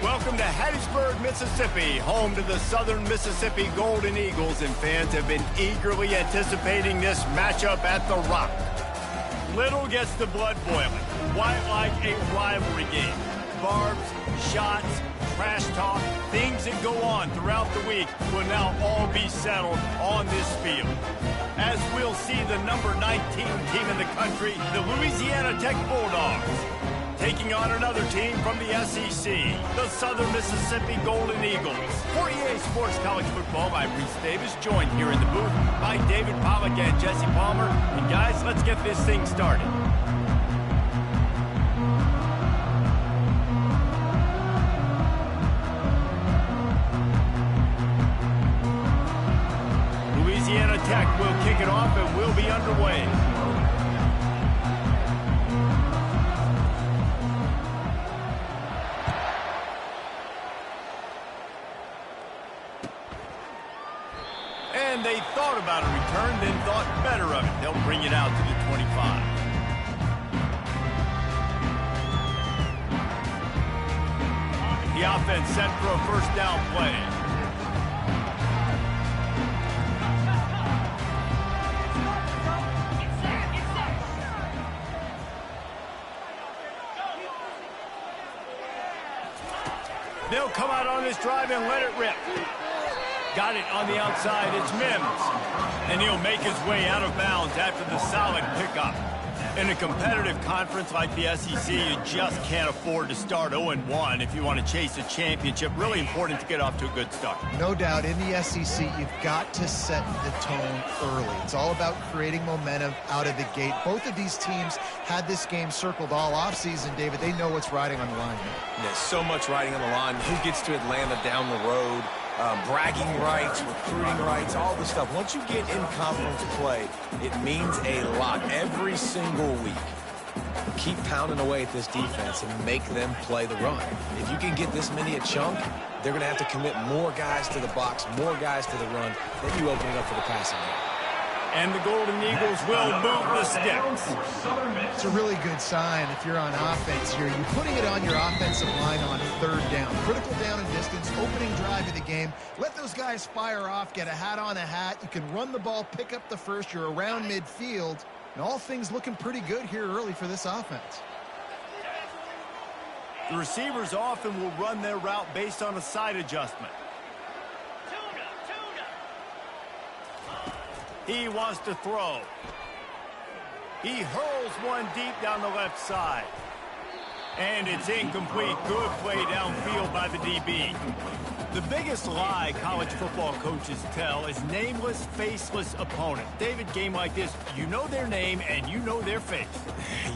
Welcome to Hattiesburg, Mississippi, home to the Southern Mississippi Golden Eagles, and fans have been eagerly anticipating this matchup at the Rock. Little gets the blood boiling. Why like a rivalry game? Barbs, shots, trash talk, things that go on throughout the week will now all be settled on this field. As we'll see the number 19 team in the country, the Louisiana Tech Bulldogs, taking on another team from the SEC, the Southern Mississippi Golden Eagles. For EA Sports College Football, I'm Reese Davis, joined here in the booth by David Pollack and Jesse Palmer. And guys, let's get this thing started. Louisiana Tech will kick it off and we'll be underway. And they thought about a return, then thought better of it. They'll bring it out to the 25. The offense set for a first down play. They'll come out on this drive and let it rip. Got it on the outside. It's Mims. And he'll make his way out of bounds after the solid pickup. In a competitive conference like the SEC, you just can't afford to start 0-1 if you want to chase a championship. Really important to get off to a good start. No doubt, in the SEC, you've got to set the tone early. It's all about creating momentum out of the gate. Both of these teams had this game circled all offseason, David. They know what's riding on the line here. There's so much riding on the line. Who gets to Atlanta down the road? Bragging rights, recruiting rights, all this stuff. Once you get in conference play, it means a lot every single week. Keep pounding away at this defense and make them play the run. If you can get this many a chunk, they're going to have to commit more guys to the box, more guys to the run, then you open it up for the passing game. And the Golden Eagles will move the sticks. It's a really good sign if you're on offense here. You're putting it on your offensive line on third down. Critical down and distance, opening drive of the game. Let those guys fire off, get a hat on a hat. You can run the ball, pick up the first. You're around midfield. And all things looking pretty good here early for this offense. The receivers often will run their route based on a side adjustment. He wants to throw. He hurls one deep down the left side. And it's incomplete. Good play downfield by the DB. The biggest lie college football coaches tell is nameless, faceless opponent. David, game like this, you know their name and you know their face.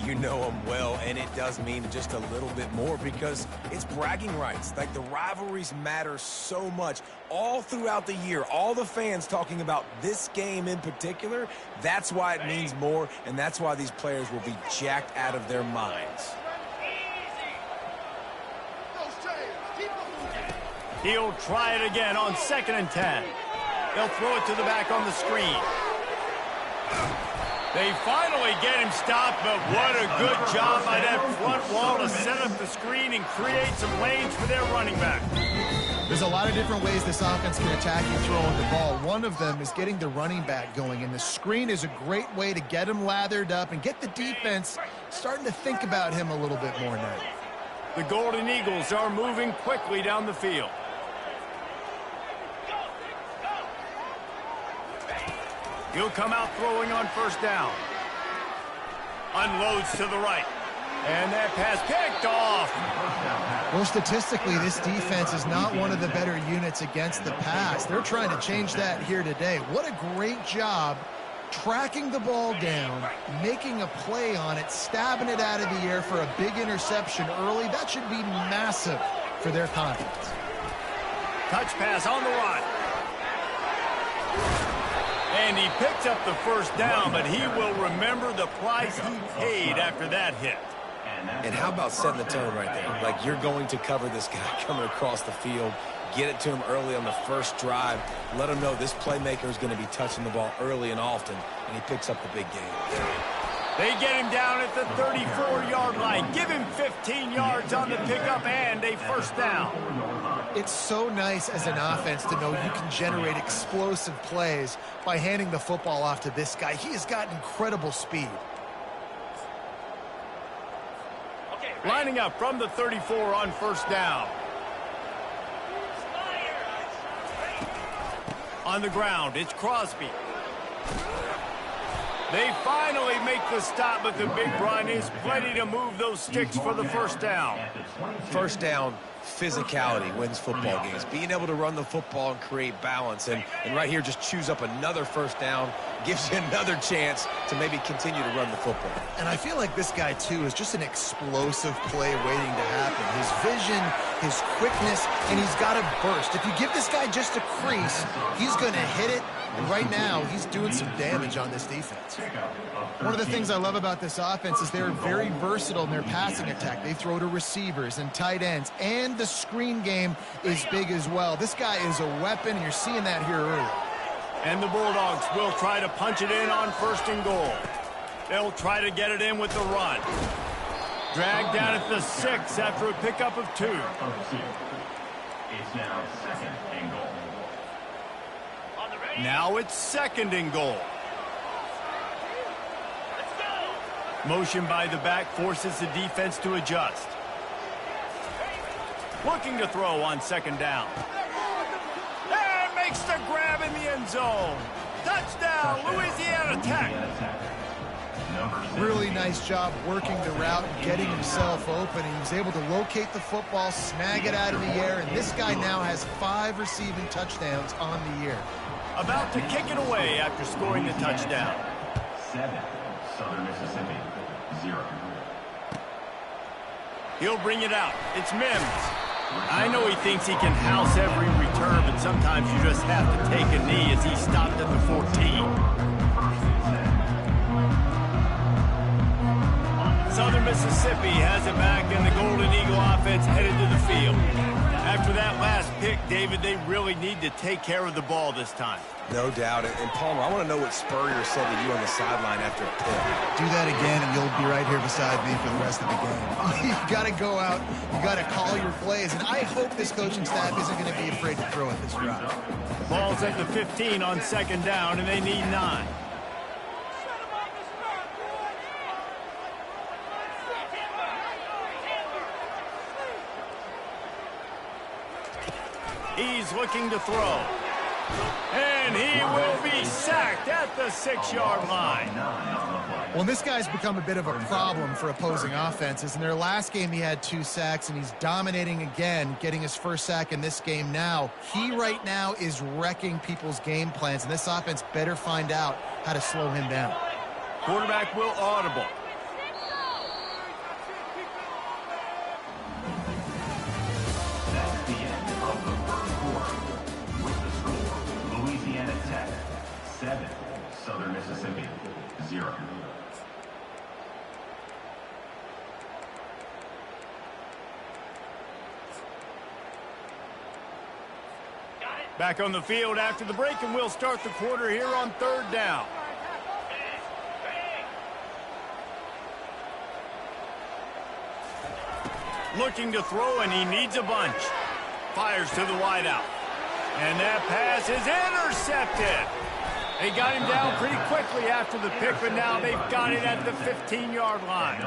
You know them well, and it does mean just a little bit more because it's bragging rights. Like, the rivalries matter so much all throughout the year. All the fans talking about this game in particular, that's why it means more, and that's why these players will be jacked out of their minds. He'll try it again on 2nd and 10. They'll throw it to the back on the screen. They finally get him stopped, but what a good job by that front wall to set up the screen and create some lanes for their running back. There's a lot of different ways this offense can attack you throwing the ball. One of them is getting the running back going, and the screen is a great way to get him lathered up and get the defense starting to think about him a little bit more now. The Golden Eagles are moving quickly down the field. He'll come out throwing on first down. Unloads to the right. And that pass picked off. Well, statistically, this defense is not one of the better units against the pass. They're trying to change that here today. What a great job tracking the ball down, making a play on it, stabbing it out of the air for a big interception early. That should be massive for their confidence. Touch pass on the run. And he picks up the first down, but he will remember the price he paid after that hit. And how about setting the tone right there? Like, you're going to cover this guy coming across the field, get it to him early on the first drive, let him know this playmaker is going to be touching the ball early and often, and he picks up the big game. They get him down at the 34-yard line. Give him 15 yards on the pickup and a first down. It's so nice as an offense to know you can generate explosive plays by handing the football off to this guy. He has got incredible speed. Lining up from the 34 on first down. On the ground, it's Crosby. They finally make the stop, but the big run is plenty to move those sticks for the first down. First down, physicality wins football games. Being able to run the football and create balance. And right here, just choose up another first down, gives you another chance to maybe continue to run the football. And I feel like this guy, too, is just an explosive play waiting to happen. His vision, his quickness, and he's got a burst. If you give this guy just a crease, he's going to hit it. And right now, he's doing some damage on this defense. One of the things I love about this offense is they're very versatile in their passing attack. They throw to receivers and tight ends, and the screen game is big as well. This guy is a weapon, and you're seeing that here early. And the Bulldogs will try to punch it in on first and goal. They'll try to get it in with the run. Dragged down at the 6 after a pickup of 2. It's now second and goal. Now it's second and goal. Motion by the back forces the defense to adjust. Looking to throw on second down. And makes the grab in the end zone. Touchdown, Louisiana Tech. Really nice job working the route and getting himself open. He was able to locate the football, snag it out of the air, and this guy now has 5 receiving touchdowns on the year. About to kick it away after scoring the touchdown. 7, Southern Mississippi, 0. He'll bring it out. It's Mims. I know he thinks he can house every return, but sometimes you just have to take a knee as he stopped at the 14. Southern Mississippi has it back, and the Golden Eagle offense headed to the field. After that last pick, David, they really need to take care of the ball this time. No doubt. And Palmer, I want to know what Spurrier said to you on the sideline after a pick. Do that again, and you'll be right here beside me for the rest of the game. You got to go out. You got to call your plays. And I hope this coaching staff isn't going to be afraid to throw at this drive. Ball's at the 15 on second down, and they need 9. He's looking to throw. And he will be sacked at the 6-yard line. Well, this guy's become a bit of a problem for opposing offenses. In their last game, he had 2 sacks, and he's dominating again, getting his first sack in this game now. He right now is wrecking people's game plans, and this offense better find out how to slow him down. Quarterback will audible. That's the end of the first quarter. With the score, Louisiana Tech, 7, Southern Mississippi, 0. Back on the field after the break, and we'll start the quarter here on third down. Looking to throw, and he needs a bunch. Fires to the wideout. And that pass is intercepted. They got him down pretty quickly after the pick, but now they've got it at the 15-yard line.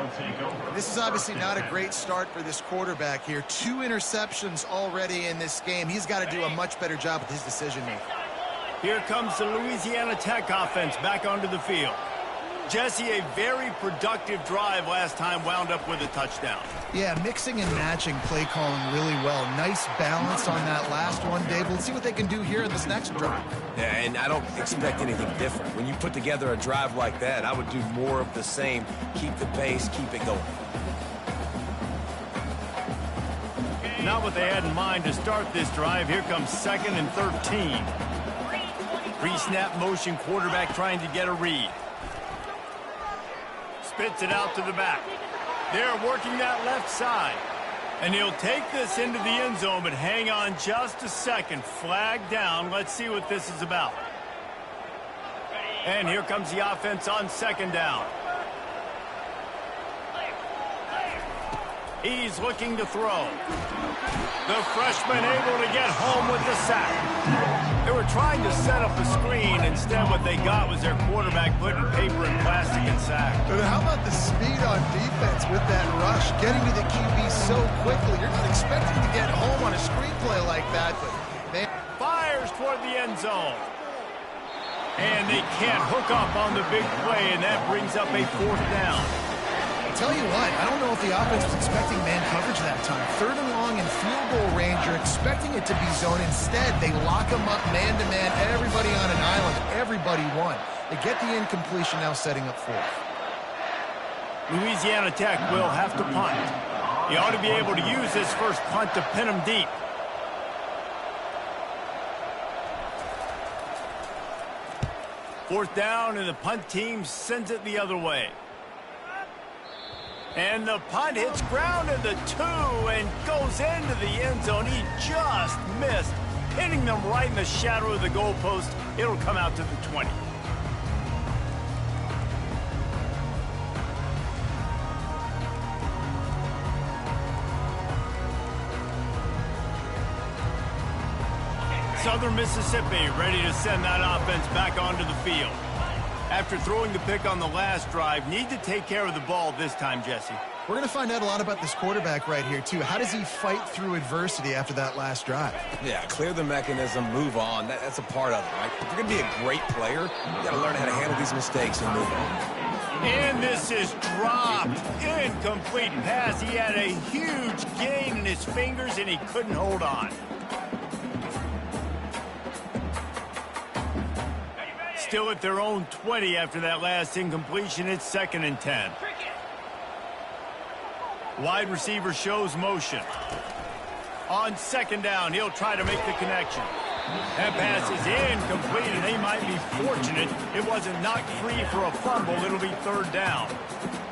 This is obviously not a great start for this quarterback here. 2 interceptions already in this game. He's got to do a much better job with his decision-making. Here comes the Louisiana Tech offense back onto the field. Jesse, a very productive drive last time, wound up with a touchdown. Yeah, mixing and matching play calling really well. Nice balance on that last one, Dave. Let's see what they can do here in this next drive. Yeah, and I don't expect anything different. When you put together a drive like that, I would do more of the same. Keep the pace, keep it going. Not what they had in mind to start this drive. Here comes 2nd and 13. Pre-snap motion, quarterback trying to get a read. Spits it out to the back. They're working that left side. And he'll take this into the end zone, but hang on just a second. Flag down. Let's see what this is about. And here comes the offense on second down. He's looking to throw. The freshman able to get home with the sack. They were trying to set up a screen. Instead, what they got was their quarterback putting paper and plastic and sack. But how about the speed on defense with that rush? Getting to the QB so quickly. You're not expecting to get home on a screenplay like that, but they... Fires toward the end zone. And they can't hook up on the big play, and that brings up a 4th down. Tell you what, I don't know if the offense was expecting man coverage that time. 3rd and long in field goal range, you're expecting it to be zone. Instead, they lock them up man-to-man, everybody on an island. Everybody won. They get the incompletion, now setting up 4th. Louisiana Tech will have to punt. He ought to be able to use this first punt to pin him deep. Fourth down, and the punt team sends it the other way. And the punt hits ground at the 2 and goes into the end zone. He just missed, hitting them right in the shadow of the goalpost. It'll come out to the 20. Southern Mississippi ready to send that offense back onto the field. After throwing the pick on the last drive, need to take care of the ball this time, Jesse. We're going to find out a lot about this quarterback right here, too. How does he fight through adversity after that last drive? Yeah, clear the mechanism, move on. That's a part of it, right? If you're going to be a great player, you got to learn how to handle these mistakes and move on. And this is dropped. Incomplete pass. He had a huge gain in his fingers, and he couldn't hold on. Still at their own 20 after that last incompletion. It's 2nd and 10. Wide receiver shows motion. On 2nd down, he'll try to make the connection. That pass is incomplete, and they might be fortunate it wasn't knocked free for a fumble. It'll be 3rd down.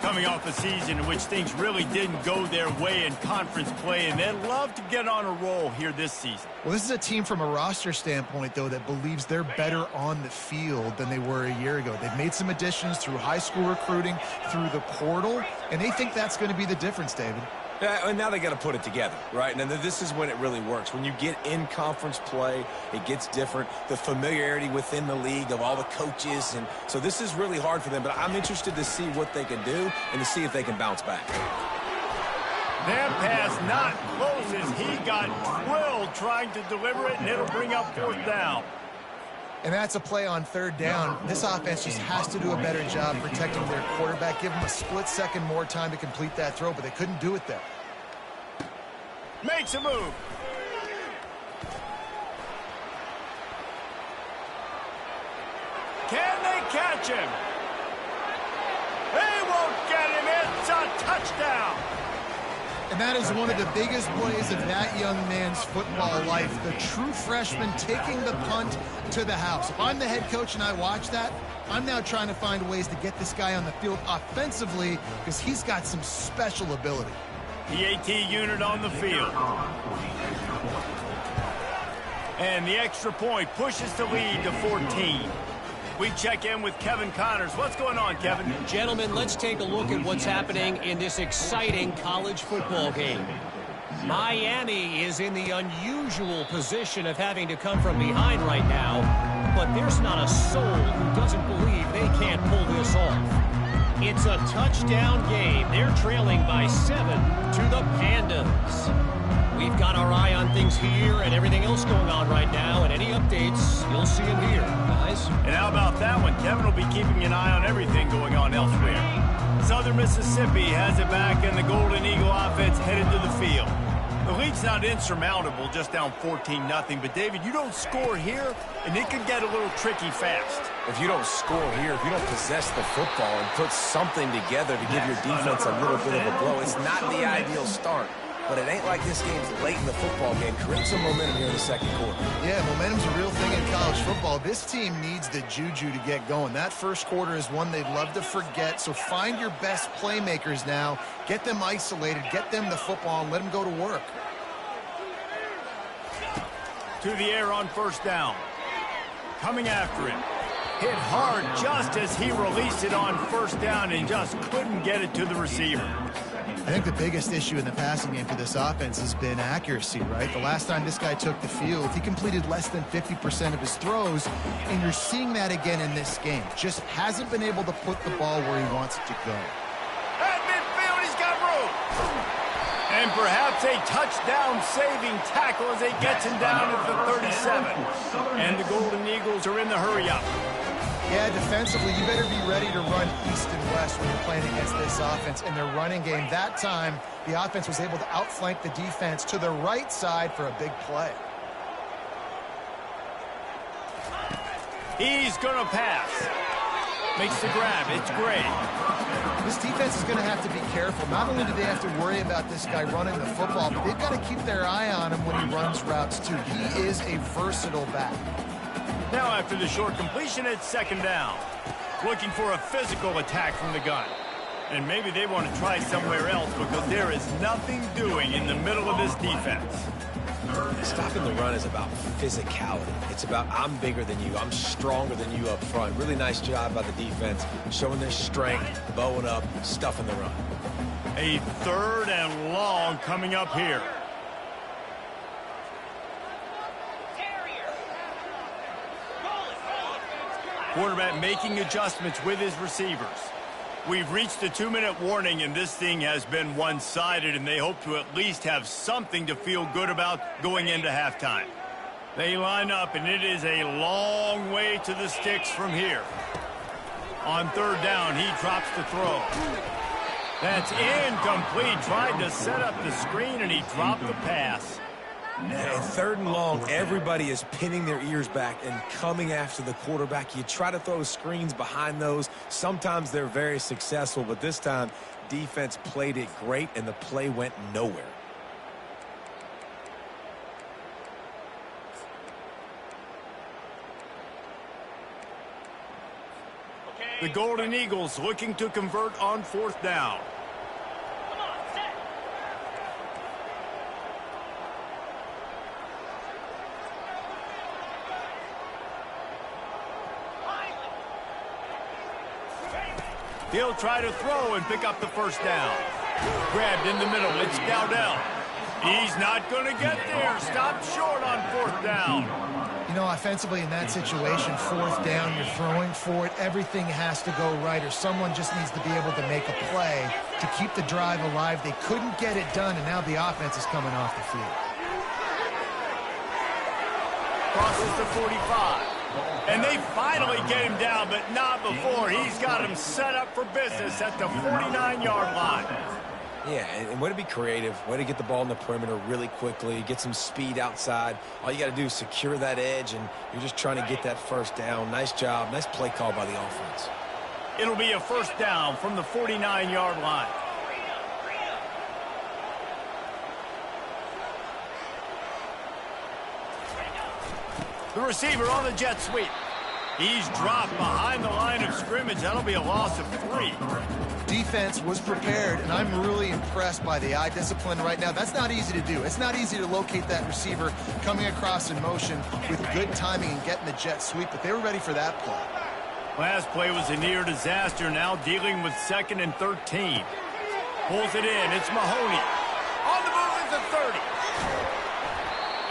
Coming off a season in which things really didn't go their way in conference play, and they'd love to get on a roll here this season. Well, this is a team from a roster standpoint, though, that believes they're better on the field than they were a year ago. They've made some additions through high school recruiting, through the portal, and they think that's going to be the difference, David. Yeah, and now they got to put it together, right? And this is when it really works. When you get in conference play, it gets different. The familiarity within the league of all the coaches, and so this is really hard for them. But I'm interested to see what they can do and to see if they can bounce back. That pass not close as he got drilled trying to deliver it, and it'll bring up 4th down. And that's a play on 3rd down. This offense just has to do a better job protecting their quarterback. Give them a split second more time to complete that throw, but they couldn't do it there. Makes a move. Can they catch him? They won't get him. It's a touchdown. And that is one of the biggest plays of that young man's football life. The true freshman taking the punt to the house. If I'm the head coach and I watch that, I'm now trying to find ways to get this guy on the field offensively because he's got some special ability. The AT unit on the field. And the extra point pushes the lead to 14. We check in with Kevin Connors. What's going on, Kevin? Gentlemen, let's take a look at what's happening in this exciting college football game. Miami is in the unusual position of having to come from behind right now, but there's not a soul who doesn't believe they can't pull this off. It's a touchdown game. They're trailing by 7 to the Pandas. We've got our eye on things here and everything else going on right now, and any updates, you'll see them here, guys. And how about that one? Kevin will be keeping an eye on everything going on elsewhere. Southern Mississippi has it back, and the Golden Eagle offense headed to the field. The lead's not insurmountable, just down 14-0. But, David, you don't score here, and it could get a little tricky fast. If you don't score here, if you don't possess the football and put something together to give your defense a little bit of a blow, it's not the ideal start. But it ain't like this game's late in the football game. Create some momentum here in the 2nd quarter. Yeah, momentum's a real thing in college football. This team needs the juju to get going. That first quarter is one they'd love to forget. So find your best playmakers now. Get them isolated. Get them the football and let them go to work. To the air on 1st down. Coming after him. Hit hard just as he released it on 1st down and just couldn't get it to the receiver. I think the biggest issue in the passing game for this offense has been accuracy, right? The last time this guy took the field, he completed less than 50% of his throws, and you're seeing that again in this game. Just hasn't been able to put the ball where he wants it to go. At midfield, he's got room. And perhaps a touchdown-saving tackle as they gets him down at the 37. And the Golden Eagles are in the hurry-up. Yeah, defensively, you better be ready to run east and west when you're playing against this offense in their running game. That time, the offense was able to outflank the defense to the right side for a big play. He's going to pass. Makes the grab. It's great. This defense is going to have to be careful. Not only do they have to worry about this guy running the football, but they've got to keep their eye on him when he runs routes, too. He is a versatile back. Now after the short completion, it's second down. Looking for a physical attack from the gun. And maybe they want to try somewhere else because there is nothing doing in the middle of this defense. Stopping the run is about physicality. It's about I'm bigger than you. I'm stronger than you up front. Really nice job by the defense, showing their strength, bowing up, stuffing the run. A third and long coming up here. Quarterback making adjustments with his receivers. We've reached the 2-minute warning, and this thing has been one-sided, and they hope to at least have something to feel good about going into halftime. They line up, and it is a long way to the sticks from here. On third down, he drops the throw. That's incomplete. Tried to set up the screen, and he dropped the pass. And third and long, everybody is pinning their ears back and coming after the quarterback. You try to throw screens behind those. Sometimes they're very successful, but this time, defense played it great, and the play went nowhere. The Golden Eagles looking to convert on fourth down. He'll try to throw and pick up the first down. Grabbed in the middle. It's Dowdell. He's not going to get there. Stopped short on fourth down. You know, offensively in that situation, fourth down, you're throwing for it. Everything has to go right, or someone just needs to be able to make a play to keep the drive alive. They couldn't get it done, and now the offense is coming off the field. Crosses the 45. And they finally get him down, but not before. He's got him set up for business at the 49-yard line. Yeah, and way to be creative, way to get the ball in the perimeter really quickly, get some speed outside. All you got to do is secure that edge, and you're just trying to get that first down. Nice job, nice play call by the offense. It'll be a first down from the 49-yard line. The receiver on the jet sweep. He's dropped behind the line of scrimmage. That'll be a loss of 3. Defense was prepared, and I'm really impressed by the eye discipline right now. That's not easy to do. It's not easy to locate that receiver coming across in motion with good timing and getting the jet sweep, but they were ready for that play. Last play was a near disaster. Now dealing with 2nd and 13. Pulls it in. It's Mahoney. On the move is the 30.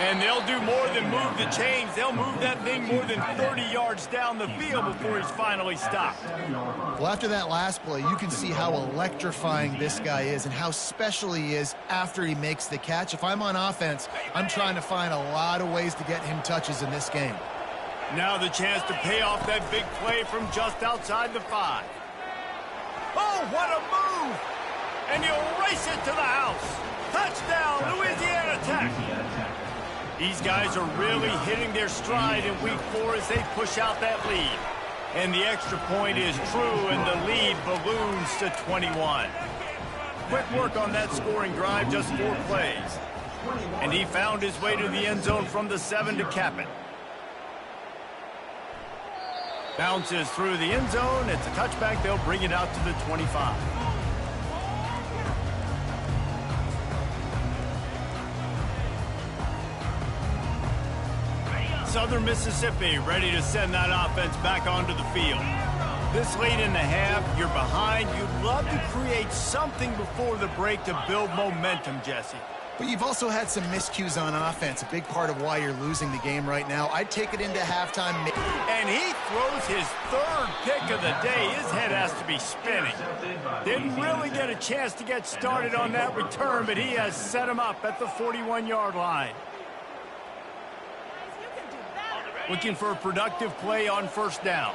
And they'll do more than move the chains. They'll move that thing more than 30 yards down the field before he's finally stopped. Well, after that last play, you can see how electrifying this guy is and how special he is after he makes the catch. If I'm on offense, I'm trying to find a lot of ways to get him touches in this game. Now the chance to pay off that big play from just outside the 5. Oh, what a move! And he'll race it to the house. Touchdown, Louisiana Tech. These guys are really hitting their stride in week 4 as they push out that lead. And the extra point is true, and the lead balloons to 21. Quick work on that scoring drive, just 4 plays. And he found his way to the end zone from the 7 to cap it. Bounces through the end zone. It's a touchback. They'll bring it out to the 25. Southern Mississippi ready to send that offense back onto the field. This late in the half, you're behind. You'd love to create something before the break to build momentum, Jesse. But you've also had some miscues on offense, a big part of why you're losing the game right now. I'd take it into halftime. And he throws his third pick of the day. His head has to be spinning. Didn't really get a chance to get started on that return, but he has set him up at the 41-yard line. Looking for a productive play on first down.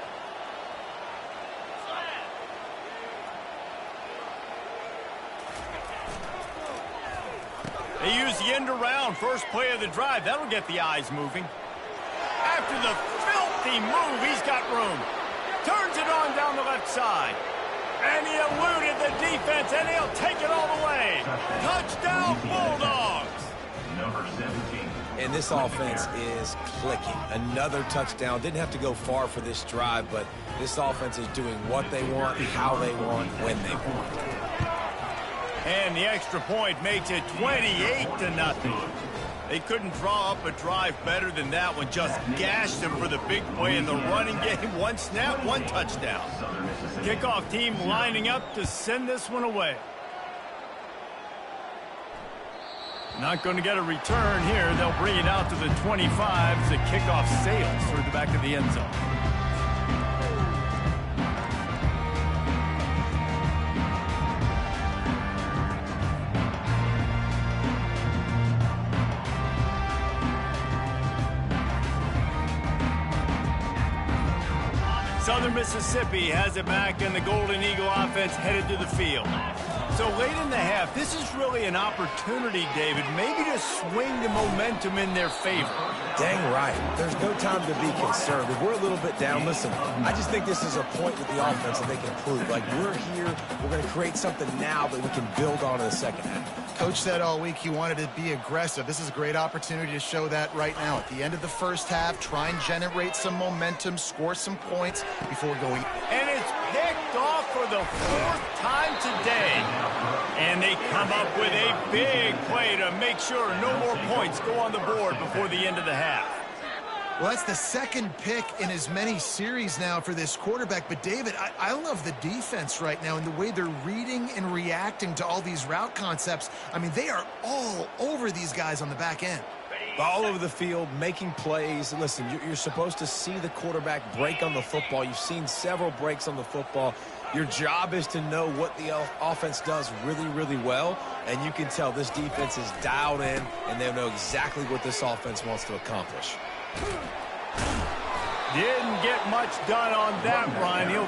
They use the end around, first play of the drive. That'll get the eyes moving. After the filthy move, he's got room. Turns it on down the left side. And he eluded the defense, and he'll take it all the way. Touchdown, Bulldogs. Number 17. And this offense is clicking. Another touchdown. Didn't have to go far for this drive, but this offense is doing what they want, how they want, when they want. And the extra point makes it 28-0. They couldn't draw up a drive better than that one. Just gashed them for the big play in the running game. One snap, one touchdown. Kickoff team lining up to send this one away. Not going to get a return here. They'll bring it out to the 25 as the kickoff sails through the back of the end zone. Southern Mississippi has it back, and the Golden Eagle offense headed to the field. So late in the half, this is really an opportunity, David, maybe to swing the momentum in their favor. Dang right. There's no time to be concerned. If we're a little bit down, listen, I just think this is a point with the offense that they can improve. Like, we're here, we're going to create something now that we can build on in the second half. Coach said all week he wanted to be aggressive. This is a great opportunity to show that right now. At the end of the first half, try and generate some momentum, score some points before going. And it's picked off for the fourth time today. And they come up with a big play to make sure no more points go on the board before the end of the half. Well, that's the second pick in as many series now for this quarterback. But, David, I love the defense right now and the way they're reading and reacting to all these route concepts. I mean, they are all over these guys on the back end. All over the field, making plays. Listen, you're supposed to see the quarterback break on the football. You've seen several breaks on the football. Your job is to know what the offense does really, really well, and you can tell this defense is dialed in, and they know exactly what this offense wants to accomplish. Didn't get much done on that, Brian. He'll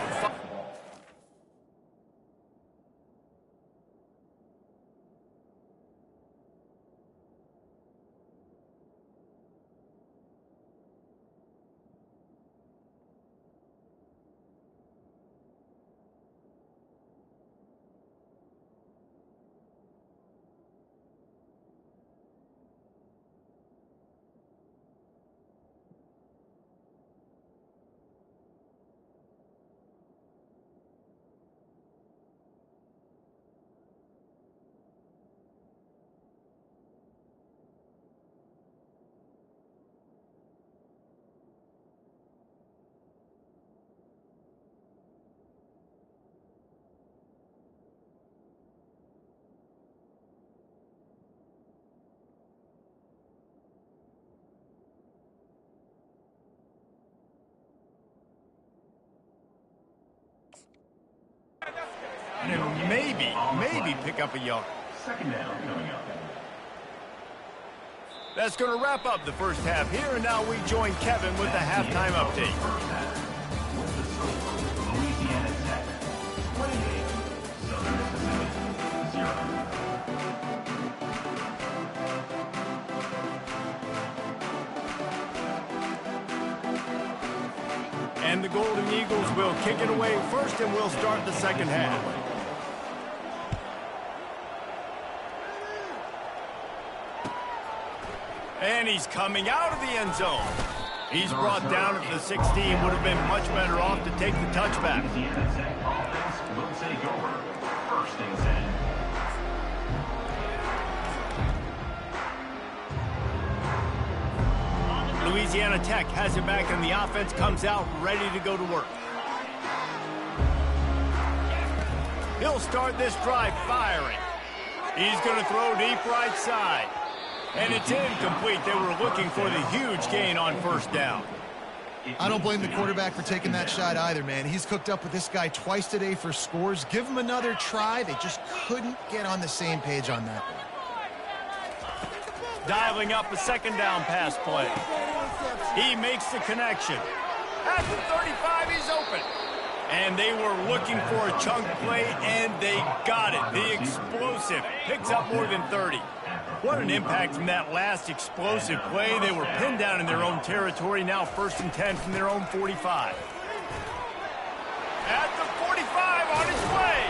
maybe pick up a yard. Second down coming up. That's going to wrap up the first half here, and now we join Kevin with the halftime update. With the score, Louisiana Tech 28, Southern Mississippi 0. And the Golden Eagles will kick it away first, and we'll start the second half. And he's coming out of the end zone. He's brought down at the 16. Would have been much better off to take the touchback. Louisiana Tech offense will take over. First and 10. Louisiana Tech has it back, and the offense comes out ready to go to work. He'll start this drive firing. He's going to throw deep right side. And it's incomplete. They were looking for the huge gain on first down. I don't blame the quarterback for taking that shot either, man. He's cooked up with this guy twice today for scores. Give him another try. They just couldn't get on the same page on that one. Dialing up a second down pass play. He makes the connection. At the 35, he's open. And they were looking for a chunk play, and they got it. The explosive picks up more than 30. What an impact from that last explosive play. They were pinned down in their own territory, now 1st and 10 from their own 45. At the 45, on his way.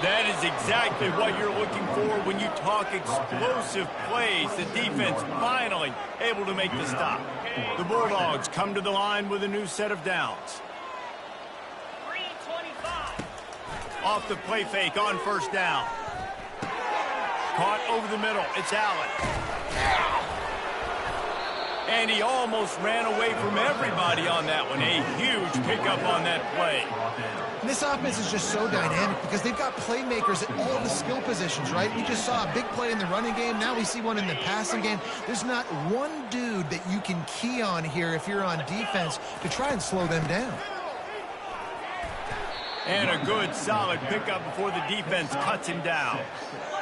That is exactly what you're looking for when you talk explosive plays. The defense finally able to make the stop. The Bulldogs come to the line with a new set of downs. Off the play fake on first down. Caught over the middle. It's Allen. And he almost ran away from everybody on that one. A huge pickup on that play. And this offense is just so dynamic because they've got playmakers at all the skill positions, right? We just saw a big play in the running game. Now we see one in the passing game. There's not one dude that you can key on here if you're on defense to try and slow them down. And a good, solid pickup before the defense cuts him down.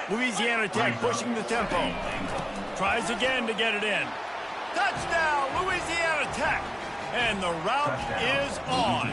Louisiana Tech pushing the tempo. Tries again to get it in. Touchdown, Louisiana Tech. And the route is on.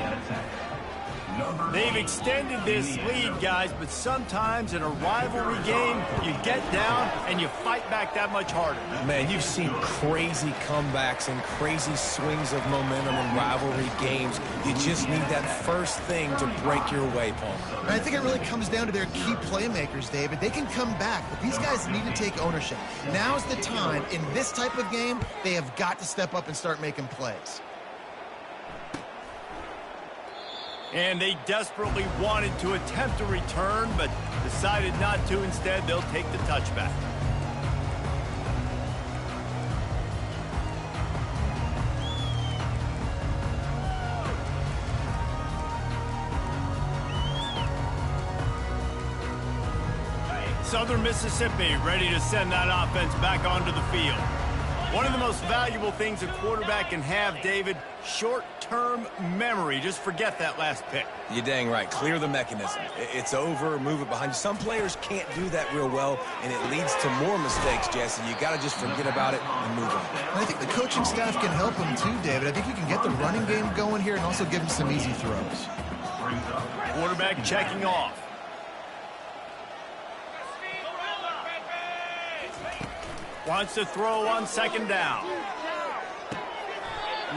They've extended this lead, guys, but sometimes in a rivalry game, you get down and you fight back that much harder. Man, you've seen crazy comebacks and crazy swings of momentum in rivalry games. You just need that first thing to break your way, Paul. And I think it really comes down to their key playmakers, David. They can come back, but these guys need to take ownership. Now's the time. In this type of game, they have got to step up and start making plays. And they desperately wanted to attempt a return, but decided not to. Instead, they'll take the touchback. Southern Mississippi ready to send that offense back onto the field. One of the most valuable things a quarterback can have, David, short-term memory. Just forget that last pick. You're dang right. Clear the mechanism. It's over. Move it behind you. Some players can't do that real well, and it leads to more mistakes, Jesse. You got to just forget about it and move on. And I think the coaching staff can help him too, David. I think you can get the running game going here and also give him some easy throws. Quarterback checking off. Wants to throw on second down.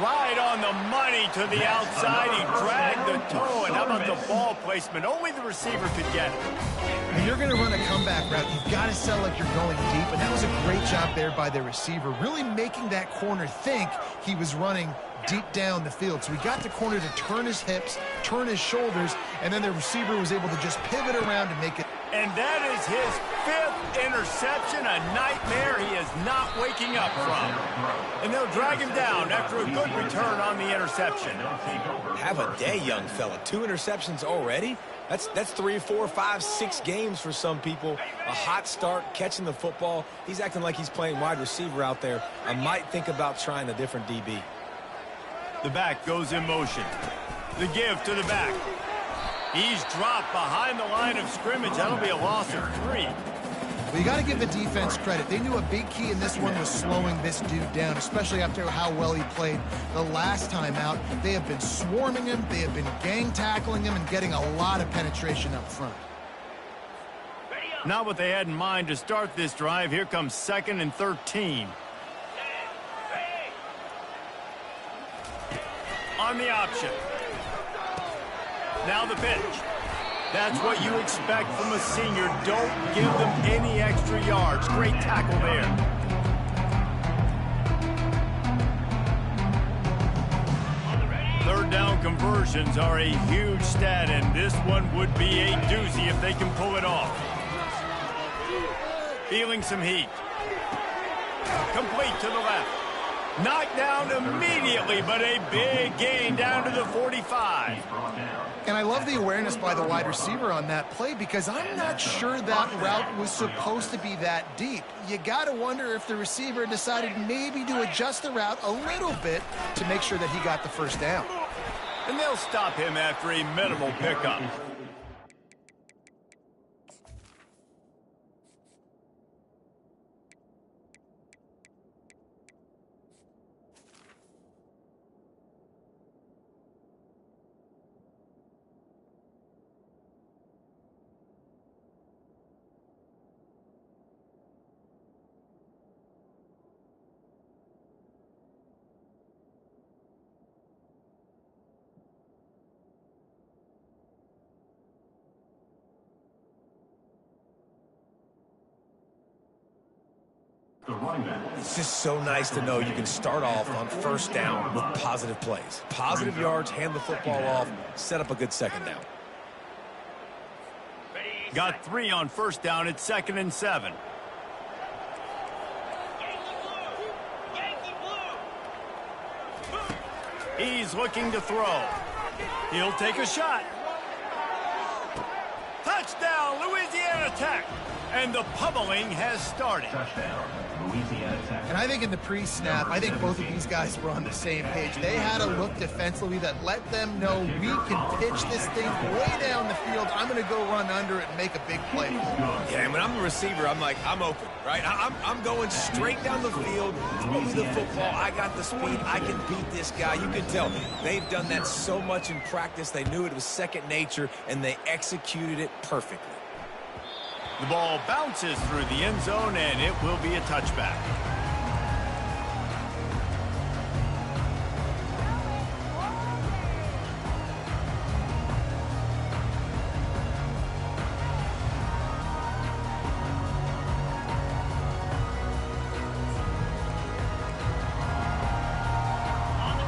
Right on the money to the outside. He dragged the toe. And how about the ball placement? Only the receiver could get it. And you're going to run a comeback route. You've got to sell like you're going deep. And that was a great job there by the receiver, really making that corner think he was running deep down the field. So he got the corner to turn his hips, turn his shoulders, and then the receiver was able to just pivot around and make it. And that is his 5th interception, a nightmare he is not waking up from. And they'll drag him down after a good return on the interception. Have a day, young fella. 2 interceptions already? That's 3, 4, 5, 6 games for some people. A hot start, catching the football. He's acting like he's playing wide receiver out there. I might think about trying a different DB. The back goes in motion. The give to the back. He's dropped behind the line of scrimmage. That'll be a loss of 3. Well, you got to give the defense credit. They knew a big key in this one was slowing this dude down, especially after how well he played the last time out. They have been swarming him. They have been gang tackling him and getting a lot of penetration up front. Not what they had in mind to start this drive. Here comes 2nd and 13. On the option. Now the pitch. That's what you expect from a senior. Don't give them any extra yards. Great tackle there. Third down conversions are a huge stat, and this one would be a doozy if they can pull it off. Feeling some heat. Complete to the left. Knocked down immediately, but a big gain down to the 45. And I love the awareness by the wide receiver on that play because I'm not sure that route was supposed to be that deep. You got to wonder if the receiver decided maybe to adjust the route a little bit to make sure that he got the first down. And they'll stop him after a minimal pickup. It's just so nice to know you can start off on first down with positive plays. Positive yards, hand the football off, set up a good second down. Got 3 on first down at 2nd and 7. He's looking to throw. He'll take a shot. Touchdown, Louisiana Tech. And the pummeling has started. And I think in the pre-snap, I think both of these guys were on the same page. They had a look defensively that let them know we can pitch this thing way down the field. I'm going to go run under it and make a big play. Yeah, and when I'm the receiver, I'm like, I'm open, right? I'm going straight down the field, throw me the football. I got the speed. I can beat this guy. You can tell they've done that so much in practice. They knew it was second nature, and they executed it perfectly. The ball bounces through the end zone, and it will be a touchback.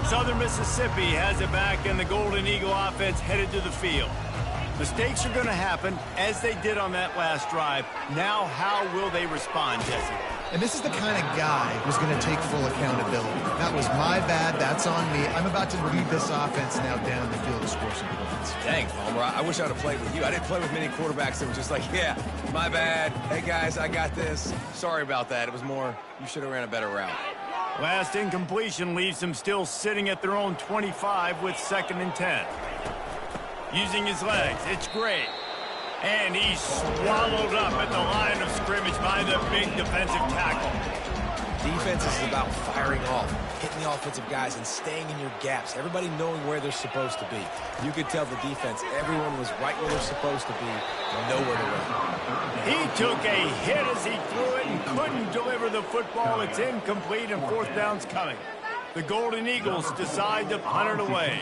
Southern Mississippi has it back, and the Golden Eagle offense headed to the field. Mistakes are going to happen, as they did on that last drive. Now, how will they respond, Jesse? And this is the kind of guy who's going to take full accountability. That was my bad. That's on me. I'm about to lead this offense now down the field to score some points. Dang, Palmer, I wish I would have played with you. I didn't play with many quarterbacks that were just like, yeah, my bad. Hey, guys, I got this. Sorry about that. It was more, you should have ran a better route. Last incompletion leaves them still sitting at their own 25 with 2nd and 10. Using his legs, it's great. And he's swallowed up at the line of scrimmage by the big defensive tackle. Defense is about firing off, hitting the offensive guys, and staying in your gaps. Everybody knowing where they're supposed to be. You could tell the defense, everyone was right where they're supposed to be, nowhere to run. He took a hit as he threw it and couldn't deliver the football. It's incomplete, and 4th down's coming. The Golden Eagles decide to punt it away.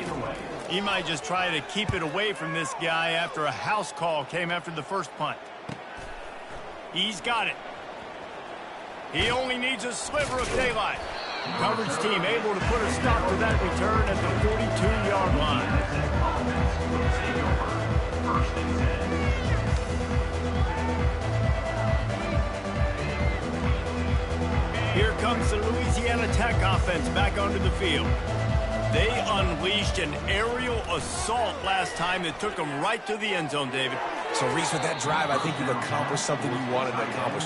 He might just try to keep it away from this guy after a house call came after the first punt. He's got it. He only needs a sliver of daylight. Coverage team able to put a stop to that return at the 42-yard line. Here comes the Louisiana Tech offense back onto the field. They unleashed an aerial assault last time that took them right to the end zone, David. So, Reese, with that drive, I think you've accomplished something you wanted to accomplish.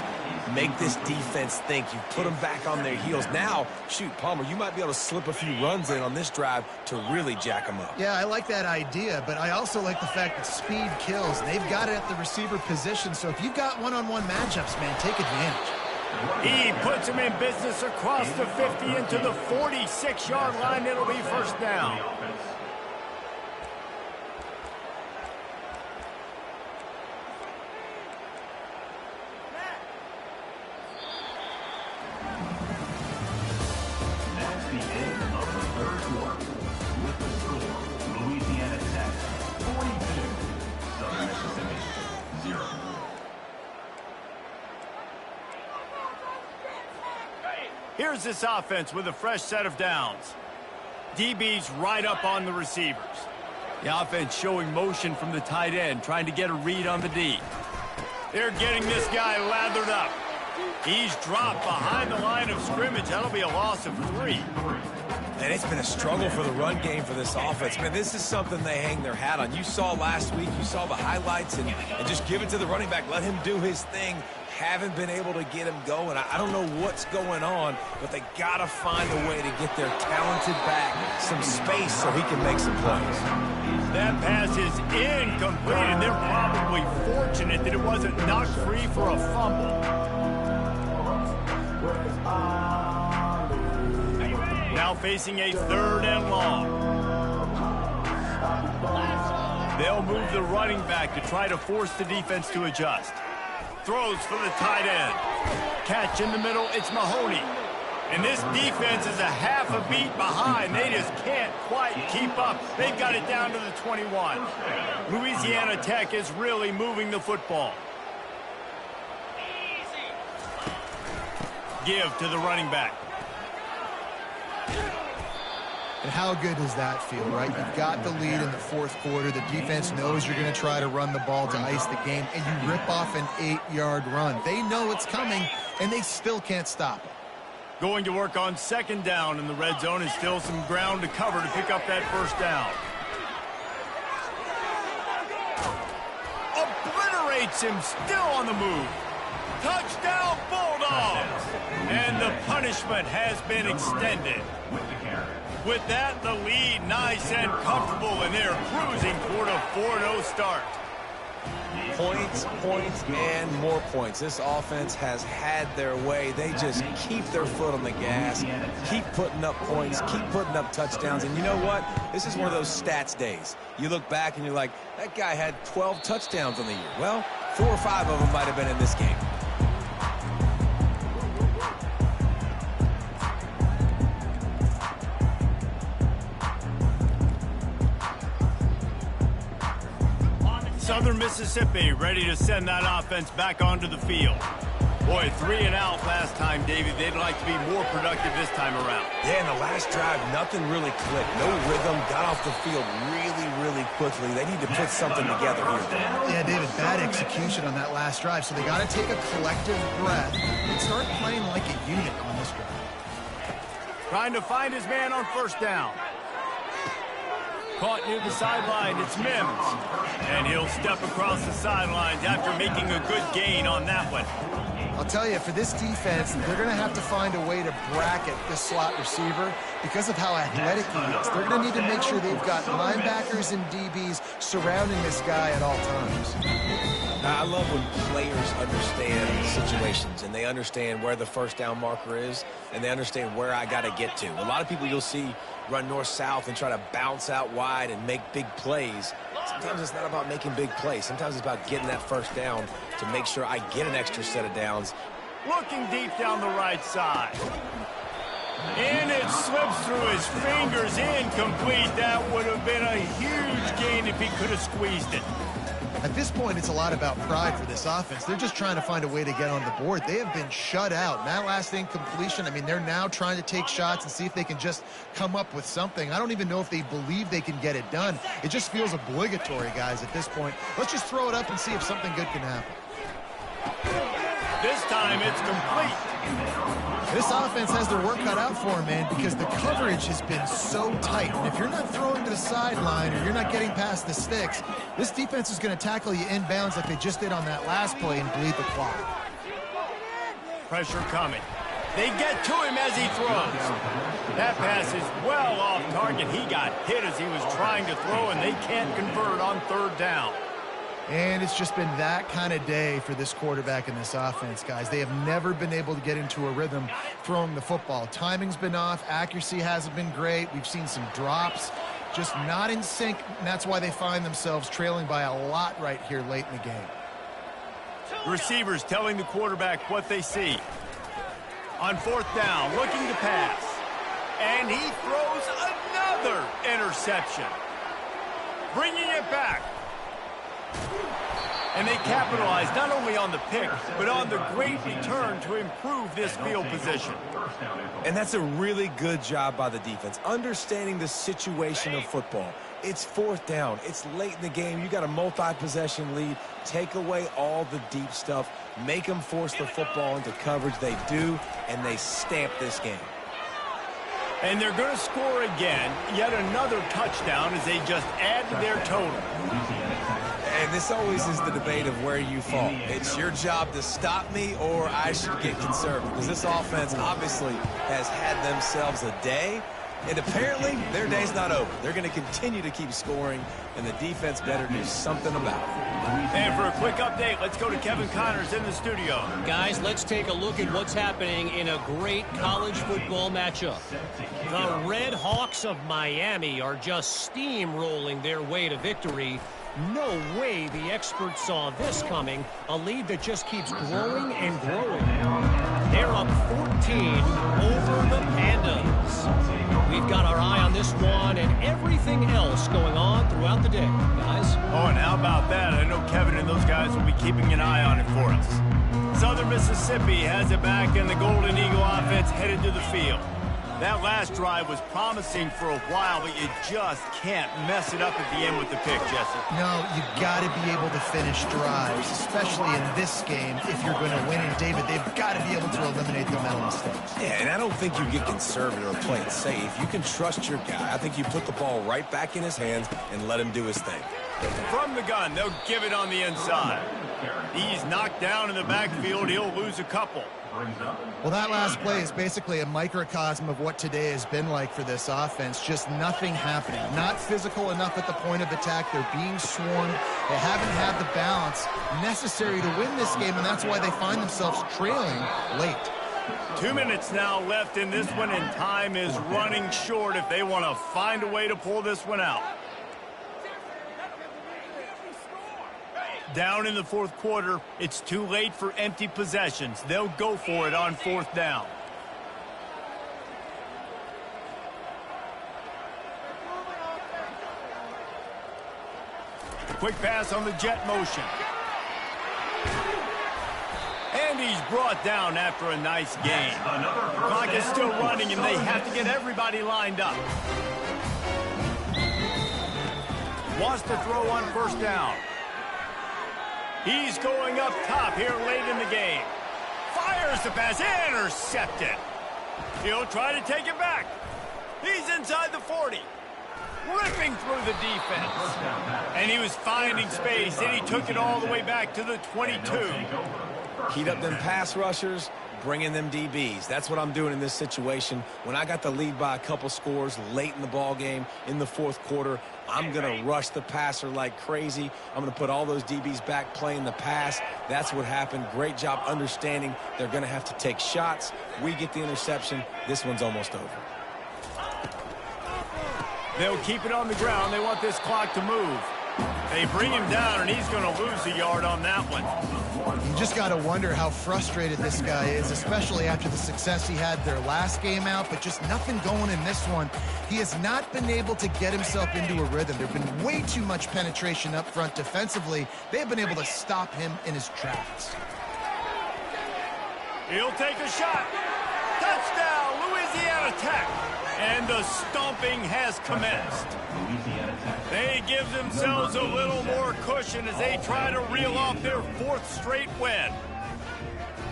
Make this defense think. You put them back on their heels. Now, shoot, Palmer, you might be able to slip a few runs in on this drive to really jack them up. Yeah, I like that idea, but I also like the fact that speed kills. They've got it at the receiver position, so if you've got one-on-one matchups, man, take advantage. He puts him in business across the 50 into the 46-yard line. It'll be 1st down. That's the end of the 3rd quarter. With the score, Louisiana Tech 42, Southern Mississippi 0. Here's this offense with a fresh set of downs. DB's right up on the receivers. The offense showing motion from the tight end, trying to get a read on the D. They're getting this guy lathered up. He's dropped behind the line of scrimmage. That'll be a loss of 3. And it's been a struggle for the run game for this offense. Man, this is something they hang their hat on. You saw last week, you saw the highlights, and just give it to the running back. Let him do his thing. Haven't been able to get him going. I don't know what's going on, but they got to find a way to get their talented back some space so he can make some plays. That pass is incomplete, and they're probably fortunate that it wasn't knocked free for a fumble. Now facing a 3rd and long. They'll move the running back to try to force the defense to adjust. Throws for the tight end. Catch in the middle, it's Mahoney. And this defense is a half a beat behind. They just can't quite keep up. They've got it down to the 21. Louisiana Tech is really moving the football. Give to the running back. And how good does that feel, right? You've got the lead in the 4th quarter. The defense knows you're going to try to run the ball to ice the game, and you rip off an 8-yard run. They know it's coming, and they still can't stop it. Going to work on 2nd down in the red zone, and still some ground to cover to pick up that 1st down. Obliterates him, still on the move. Touchdown, Bulldogs! And the punishment has been extended. With that, the lead nice and comfortable, and they're cruising toward a 4-0 start. Points, points, and more points. This offense has had their way. They just keep their foot on the gas, keep putting up points, keep putting up touchdowns. And you know what? This is one of those stats days. You look back and you're like, that guy had 12 touchdowns on the year. Well, 4 or 5 of them might have been in this game. Southern Mississippi ready to send that offense back onto the field. Boy, 3 and out last time, David. They'd like to be more productive this time around. Yeah, in the last drive, nothing really clicked. No rhythm, got off the field really, really quickly. They need to put something together here. Yeah, David, bad execution on that last drive, so they got to take a collective breath and start playing like a unit on this drive. Trying to find his man on 1st down. Caught near the sideline, it's Mims. And he'll step across the sidelines after making a good gain on that one. I'll tell you, for this defense, they're going to have to find a way to bracket this slot receiver because of how athletic he is. They're going to need to make sure they've got linebackers and DBs surrounding this guy at all times. I love when players understand situations and they understand where the 1st down marker is and they understand where I got to get to. A lot of people you'll see run north-south and try to bounce out wide and make big plays. Sometimes it's not about making big plays. Sometimes it's about getting that 1st down to make sure I get an extra set of downs. Looking deep down the right side. And it slips through his fingers, incomplete. That would have been a huge gain if he could have squeezed it. At this point, it's a lot about pride for this offense. They're just trying to find a way to get on the board. They have been shut out. And that last incompletion, I mean, they're now trying to take shots and see if they can just come up with something. I don't even know if they believe they can get it done. It just feels obligatory, guys, at this point. Let's just throw it up and see if something good can happen. This time, it's complete. This offense has their work cut out for them, man, because the coverage has been so tight. And if you're not throwing to the sideline or you're not getting past the sticks, this defense is going to tackle you inbounds like they just did on that last play and bleed the clock. Pressure coming. They get to him as he throws. That pass is well off target. He got hit as he was trying to throw, and they can't convert on 3rd down. And it's just been that kind of day for this quarterback and this offense, guys. They have never been able to get into a rhythm throwing the football. Timing's been off. Accuracy hasn't been great. We've seen some drops, just not in sync, and that's why they find themselves trailing by a lot right here late in the game. Receivers telling the quarterback what they see. On 4th down, looking to pass. And he throws another interception. Bringing it back. And they capitalized not only on the pick, but on the great return to improve this field position. And that's a really good job by the defense, understanding the situation of football. It's fourth down. It's late in the game. You got a multi-possession lead. Take away all the deep stuff. Make them force the football into coverage. They do, and they stamp this game. And they're going to score again. Yet another touchdown as they just add to their total. And this always is the debate of where you fall. It's your job to stop me or I should get conservative. Because this offense obviously has had themselves a day. And apparently their day's not over. They're going to continue to keep scoring. And the defense better do something about it. And for a quick update, let's go to Kevin Connors in the studio. Guys, let's take a look at what's happening in a great college football matchup. The Red Hawks of Miami are just steamrolling their way to victory. No way the experts saw this coming. A lead that just keeps growing and growing. They're up 14 over the Pandas. We've got our eye on this one and everything else going on throughout the day, guys. Oh, and how about that? I know Kevin and those guys will be keeping an eye on it for us. Southern Mississippi has it back, and the Golden Eagle offense headed to the field. That last drive was promising for a while, but you just can't mess it up at the end with the pick, Jesse. No, you got to be able to finish drives, especially in this game. If you're going to win, and David, they've got to be able to eliminate the mental mistakes. Yeah, and I don't think you get conservative or play it safe. You can trust your guy. I think you put the ball right back in his hands and let him do his thing. From the gun, they'll give it on the inside. He's knocked down in the backfield. He'll lose a couple. Well, that last play is basically a microcosm of what today has been like for this offense. Just nothing happening. Not physical enough at the point of attack. They're being swarmed. They haven't had the balance necessary to win this game, and that's why they find themselves trailing late. 2 minutes now left in this one, and time is running short if they want to find a way to pull this one out. Down in the fourth quarter, it's too late for empty possessions. They'll go for it on fourth down. Quick pass on the jet motion. And he's brought down after a nice gain. The clock is still running, and they have to get everybody lined up. Wants to throw on first down. He's going up top here late in the game. Fires the pass, intercepted. He'll try to take it back. He's inside the 40. Ripping through the defense. And he was finding space, and he took it all the way back to the 22. Heat up them pass rushers, bring in them DBs. That's what I'm doing in this situation. When I got the lead by a couple scores late in the ball game in the fourth quarter, I'm going to rush the passer like crazy. I'm going to put all those DBs back playing the pass. That's what happened. Great job understanding they're going to have to take shots. We get the interception. This one's almost over. They'll keep it on the ground. They want this clock to move. They bring him down, and he's going to lose a yard on that one. You just got to wonder how frustrated this guy is, especially after the success he had their last game out, but just nothing going in this one. He has not been able to get himself into a rhythm. There's been way too much penetration up front defensively. They've been able to stop him in his tracks. He'll take a shot. Touchdown, Louisiana Tech. And the stomping has commenced. They give themselves a little more cushion as they try to reel off their fourth straight win.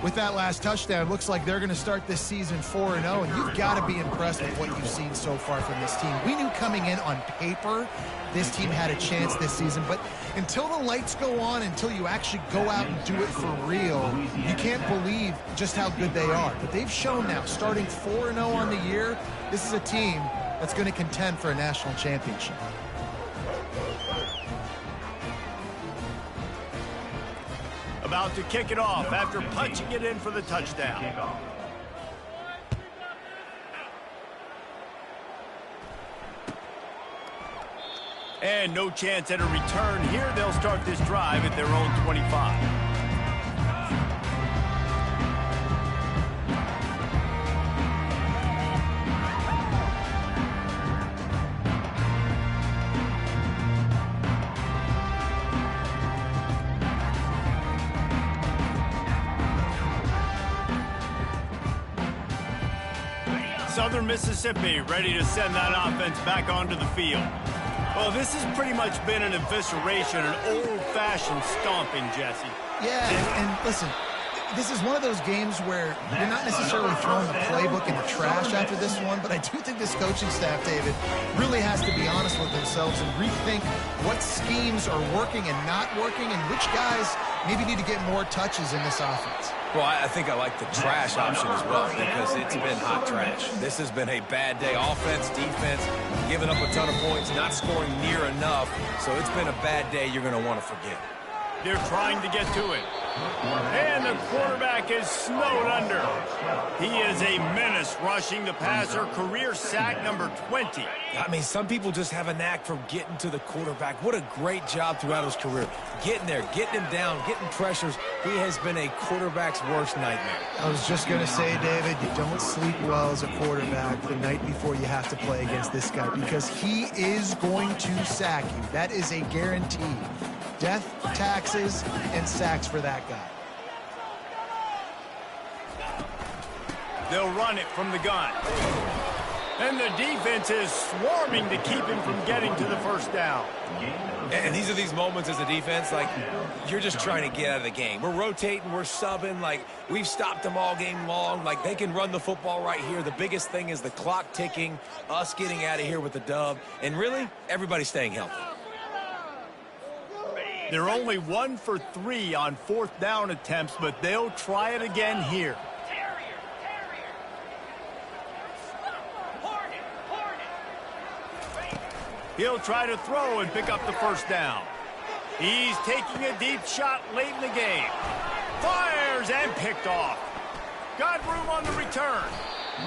With that last touchdown, looks like they're going to start this season 4-0, and you've got to be impressed with what you've seen so far from this team. We knew coming in on paper this team had a chance this season, but until the lights go on, until you actually go out and do it for real, you can't believe just how good they are. But they've shown now, starting 4-0 on the year, this is a team that's going to contend for a national championship. About to kick it off after punching it in for the touchdown. And no chance at a return here. They'll start this drive at their own 25. Southern Mississippi ready to send that offense back onto the field. Well, this has pretty much been an evisceration, an old-fashioned stomping, Jesse. Yeah, and listen, this is one of those games where you're not necessarily throwing the playbook in the trash after this one, but I do think this coaching staff, David, really has to be honest with themselves and rethink what schemes are working and not working and which guys maybe need to get more touches in this offense. Well, I think I like the trash option as well because it's been hot trash. This has been a bad day. Offense, defense, giving up a ton of points, not scoring near enough. So it's been a bad day you're going to want to forget. They're trying to get to it. And the quarterback is snowed under. He is a menace rushing the passer. Career sack number 20. I mean, some people just have a knack for getting to the quarterback. What a great job throughout his career. Getting there, getting him down, getting pressures. He has been a quarterback's worst nightmare. I was just going to say, David, you don't sleep well as a quarterback the night before you have to play against this guy because he is going to sack you. That is a guarantee. Death, taxes, and sacks for that guy. They'll run it from the gun. And the defense is swarming to keep him from getting to the first down. And these are these moments as a defense, like, you're just trying to get out of the game. We're rotating, we're subbing, like, we've stopped them all game long. Like, they can run the football right here. The biggest thing is the clock ticking, us getting out of here with the dub, and really, everybody staying healthy. They're only 1 for 3 on 4th down attempts, but they'll try it again here. He'll try to throw and pick up the first down. He's taking a deep shot late in the game. Fires and picked off. Got room on the return.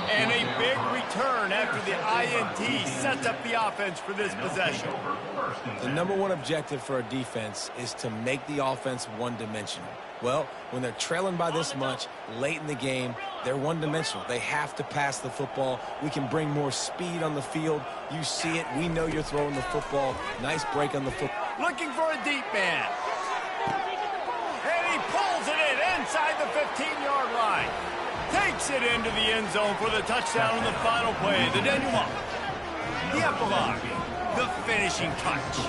And a big return after the INT sets up the offense for this possession. The number one objective for a defense is to make the offense one-dimensional. Well, when they're trailing by this much late in the game, they're one-dimensional. They have to pass the football. We can bring more speed on the field. You see it. We know you're throwing the football. Nice break on the football. Looking for a deep man. And he pulls it in inside the 15-yard line. Takes it into the end zone for the touchdown on the final play. The denouement. The epilogue. The finishing touch.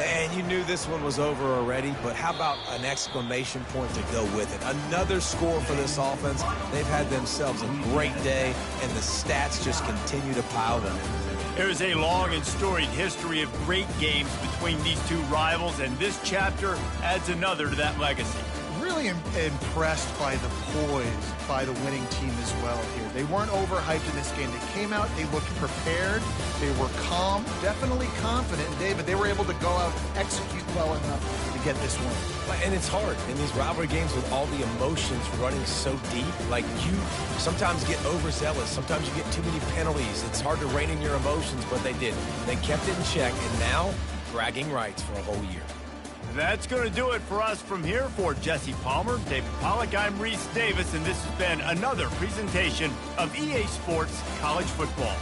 And you knew this one was over already, but how about an exclamation point to go with it? Another score for this offense. They've had themselves a great day, and the stats just continue to pile them. There's a long and storied history of great games between these two rivals, and this chapter adds another to that legacy. Really impressed by the poise by the winning team as well here. They weren't overhyped in this game. They came out, they looked prepared, they were calm, definitely confident. And David, they were able to go out and execute well enough to get this win. And it's hard in these rivalry games with all the emotions running so deep. Like, you sometimes get overzealous. Sometimes you get too many penalties. It's hard to rein in your emotions, but they did. They kept it in check, and now bragging rights for a whole year. That's going to do it for us from here. For Jesse Palmer, David Pollack, I'm Reese Davis, and this has been another presentation of EA Sports College Football.